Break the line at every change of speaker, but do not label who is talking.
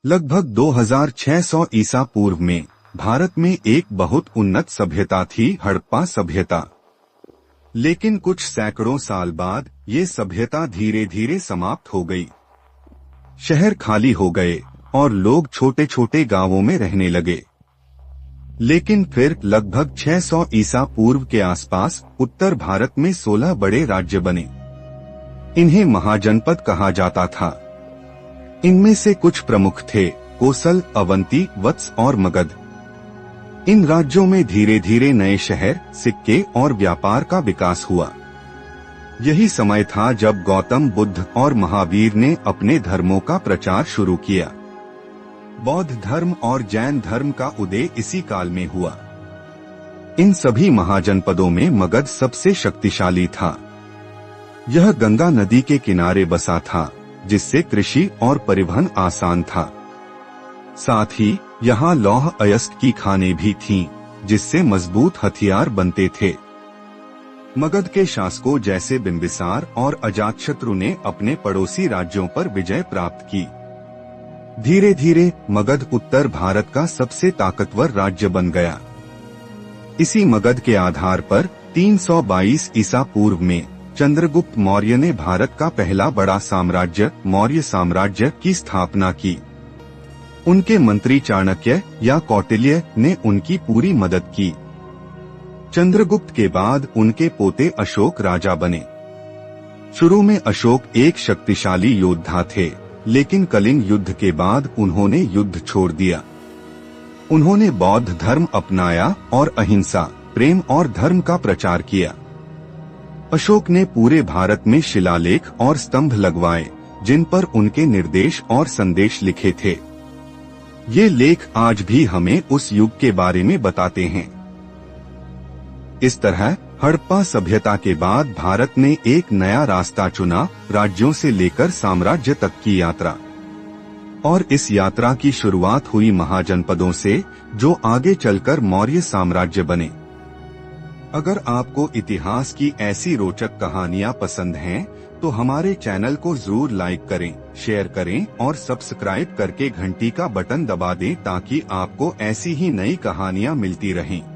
लगभग 2600 ईसा पूर्व में भारत में एक बहुत उन्नत सभ्यता थी, हड़प्पा सभ्यता। लेकिन कुछ सैकड़ों साल बाद ये सभ्यता धीरे धीरे समाप्त हो गई। शहर खाली हो गए और लोग छोटे छोटे गांवों में रहने लगे। लेकिन फिर लगभग 600 ईसा पूर्व के आसपास उत्तर भारत में 16 बड़े राज्य बने। इन्हें महाजनपद कहा जाता था। इनमें से कुछ प्रमुख थे कोसल, अवंती, वत्स और मगध। इन राज्यों में धीरे धीरे नए शहर, सिक्के और व्यापार का विकास हुआ। यही समय था जब गौतम बुद्ध और महावीर ने अपने धर्मों का प्रचार शुरू किया। बौद्ध धर्म और जैन धर्म का उदय इसी काल में हुआ। इन सभी महाजनपदों में मगध सबसे शक्तिशाली था। यह गंगा नदी के किनारे बसा था, जिससे कृषि और परिवहन आसान था। साथ ही यहाँ लौह अयस्क की खानें भी थीं, जिससे मजबूत हथियार बनते थे। मगध के शासकों जैसे बिंबिसार और अजातशत्रु ने अपने पड़ोसी राज्यों पर विजय प्राप्त की। धीरे धीरे मगध उत्तर भारत का सबसे ताकतवर राज्य बन गया। इसी मगध के आधार पर 322 ईसा पूर्व में चंद्रगुप्त मौर्य ने भारत का पहला बड़ा साम्राज्य मौर्य साम्राज्य की स्थापना की। उनके मंत्री चाणक्य या कौटिल्य ने उनकी पूरी मदद की। चंद्रगुप्त के बाद उनके पोते अशोक राजा बने। शुरू में अशोक एक शक्तिशाली योद्धा थे, लेकिन कलिंग युद्ध के बाद उन्होंने युद्ध छोड़ दिया। उन्होंने बौद्ध धर्म अपनाया और अहिंसा, प्रेम और धर्म का प्रचार किया। अशोक ने पूरे भारत में शिलालेख और स्तंभ लगवाए, जिन पर उनके निर्देश और संदेश लिखे थे। ये लेख आज भी हमें उस युग के बारे में बताते हैं। इस तरह हड़प्पा सभ्यता के बाद भारत ने एक नया रास्ता चुना, राज्यों से लेकर साम्राज्य तक की यात्रा। और इस यात्रा की शुरुआत हुई महाजनपदों से, जो आगे चलकर मौर्य साम्राज्य बने। अगर आपको इतिहास की ऐसी रोचक कहानियां पसंद हैं, तो हमारे चैनल को जरूर लाइक करें, शेयर करें और सब्सक्राइब करके घंटी का बटन दबा दें, ताकि आपको ऐसी ही नई कहानियां मिलती रहें।